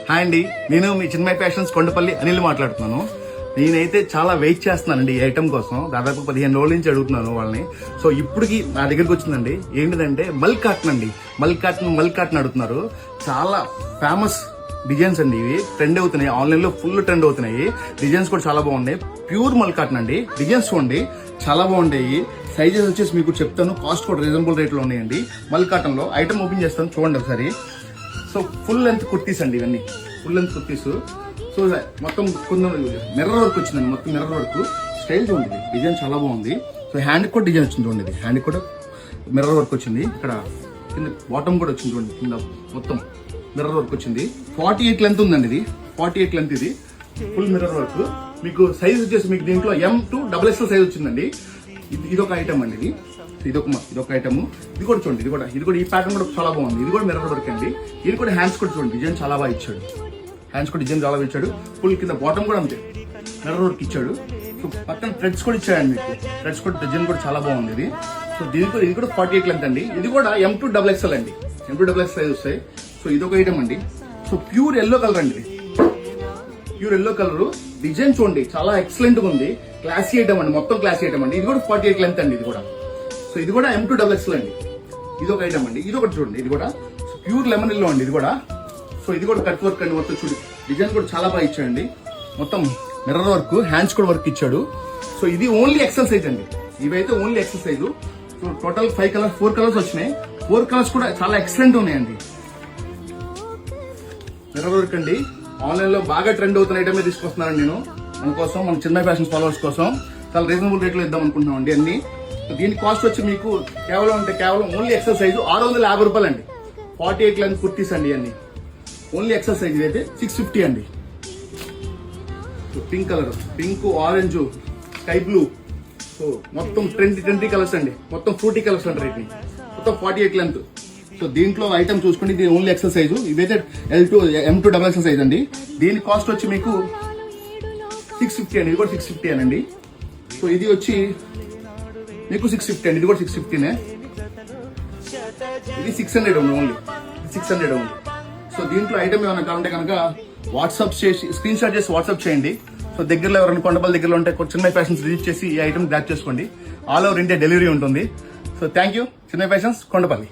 Hi అండి, నేను మీ Chinmay fashions Kondapalli Anil మాట్లాడుతున్నాను. నేనైతే చాలా వెయిట్ చేస్తున్నానండి ఈ ఐటమ్ కోసం. దాదాపు 15 రోజుల నుంచి అడుగుతున్నాను వాళ్ళని. సో ఇప్పటికి నా దగ్గరికి వచ్చిందండి. ఏంటిదంటే మల్ కాటన్ అండి. మల్ కాటన్ అడుగుతున్నారు. చాలా ఫేమస్ డిజైన్స్ అండి. ఇవి ట్రెండ్ అవుతున్నాయి, ఆన్లైన్ లో ఫుల్ ట్రెండ్ అవుతున్నాయి. డిజైన్స్ కూడా చాలా బాగున్నాయి. ప్యూర్ మల్ కాటన్ అండి. డిజైన్స్ చూడండి చాలా బాగుంటాయి. సైజెస్ వచ్చేసి మీకు చెప్తాను, కాస్ట్ కూడా రీజనబుల్ రేట్ లో ఉన్నాయండి. మల్ కాటన్ లో ఐటమ్ ఓపెన్ చేస్తాను, చూడండి ఒకసారి. సో ఫుల్ లెంత్ కుర్తీస్ అండి ఇవన్నీ, ఫుల్ లెంత్ కుర్తీస్. సో మొత్తం కొంచెం మిర్రర్ వర్క్ వచ్చిందండి, మొత్తం మిర్రర్ వర్క్. స్టైల్ చూడండి, డిజైన్ చాలా బాగుంది. సో హ్యాండ్ కూడా డిజైన్ వచ్చింది చూడండి, హ్యాండ్ కూడా మిర్రర్ వర్క్ వచ్చింది. ఇక్కడ కింద బాటమ్ కూడా వచ్చింది చూడండి, కింద మొత్తం మిర్రర్ వర్క్ వచ్చింది. 48 లెంత్ ఉందండి ఇది, 48 లెంత్ ఇది ఫుల్ మిర్రర్ వర్క్. మీకు సైజ్ వచ్చేసి మీకు దీంట్లో M to XXL సైజ్ వచ్చిందండి. ఇదొక ఐటమ్ అండి. ఇదొక ఐటమ్. ఇది కూడా చూడండి, ఇది కూడా ఈ ప్యాటర్న్ కూడా చాలా బాగుంది. ఇది కూడా మిర్రర్ వర్క్ అండి. ఇది కూడా హ్యాండ్స్ కూడా చూడండి, డిజైన్ చాలా బాగా ఇచ్చాడు. హ్యాండ్స్ కూడా డిజైన్ చాలా బాగా ఇచ్చాడు. ఫుల్ కింద బాటమ్ కూడా అంతే మిర్రర్ వర్క్ ఇచ్చాడు. సో పక్కన థ్రెడ్స్ కూడా ఇచ్చాడండి మీకు. థ్రెడ్స్ కూడా డిజైన్ కూడా చాలా బాగుంది ఇది. సో ఇది కూడా 48 లెంత్ అండి. ఇది కూడా M to XXL అండి. M to XXL సైజ్ వస్తాయి. సో ఇదొక ఐటమ్ అండి. సో ప్యూర్ ఎల్లో కలర్ అండి, ప్యూర్ ఎల్లో కలర్. డిజైన్ చూడండి చాలా ఎక్సలెంట్ గా ఉంది. క్లాసీ ఐటమ్ అండి, మొత్తం క్లాసీ ఐటమ్ అండి. ఇది కూడా 48 లెంత్ అండి. ఇది కూడా సో ఇది కూడా M to XXL అండి. ఇది ఒక ఐటమ్ అండి. ఇది ఒకటి చూడండి, ఇది కూడా ప్యూర్ లెమన్ ఎల్లో అండి. ఇది కూడా సో ఇది కూడా కట్ వర్క్ అండి. మొత్తం చూడు, డిజైన్ కూడా చాలా బాగా ఇచ్చాడండి. మొత్తం మిర్రర్ వర్క్, హ్యాండ్స్ కూడా వర్క్ ఇచ్చాడు. సో ఇది ఓన్లీ ఎక్సెల్ సైజ్ అండి. ఇవైతే only XL size. So total 4 colours వచ్చినాయి. 4 కలర్స్ కూడా చాలా ఎక్సలెంట్ ఉన్నాయండి. మిర్రర్ వర్క్ అండి. ఆన్లైన్ లో బాగా ట్రెండ్ అవుతున్న ఐటమే తీసుకొస్తున్నానండి నేను మన కోసం, మన చిన్మయ్ ఫ్యాషన్ ఫాలోవర్స్ కోసం. చాలా రీజనబుల్ రేట్ లో ఇద్దాం అనుకుంటున్నాం అండి అన్ని. దీని కాస్ట్ వచ్చి మీకు కేవలం ఓన్లీ ఎక్సెల్ సైజు 650 రూపాయలు అండి. 48 లెంత్ కుర్తీస్ అండి అన్ని. ఓన్లీ ఎక్సెల్ సైజ్ అయితే 650 అండి. Pink colour, pink, orange, sky blue. So మొత్తం 20 కలర్స్ అండి. మొత్తం 40 కలర్స్ అంటారు వీటిని. మొత్తం 48 లెంత్. సో దీంట్లో ఐటమ్ చూసుకోండి, ఇది ఓన్లీ ఎక్సెల్ సైజు. ఇవైతే M to XXL సైజ్ అండి. దీని కాస్ట్ వచ్చి మీకు 650 అండి. ఇది కూడా 650 అనండి. సో ఇది వచ్చి మీకు 650 అండి. ఇది కూడా 650నే. ఇది 600 ఉంది, ఓన్లీ 600 ఉంది. సో దీంట్లో ఐటమ్ ఏమైనా కావాలంటే కనుక వాట్సాప్ చేసి స్క్రీన్ షాట్ చేసి వాట్సాప్ చేయండి. సో దగ్గరలో ఎవరైనా కొండపల్లి దగ్గరలో ఉంటే చిన్మయ్ ఫ్యాషన్స్ విజిట్ చేసి ఈ ఐటమ్ గ్రాప్ చేసుకోండి. ఆల్ ఓవర్ ఇండియా డెలివరీ ఉంటుంది. So thank you, Chinmay fashions Kondapalli.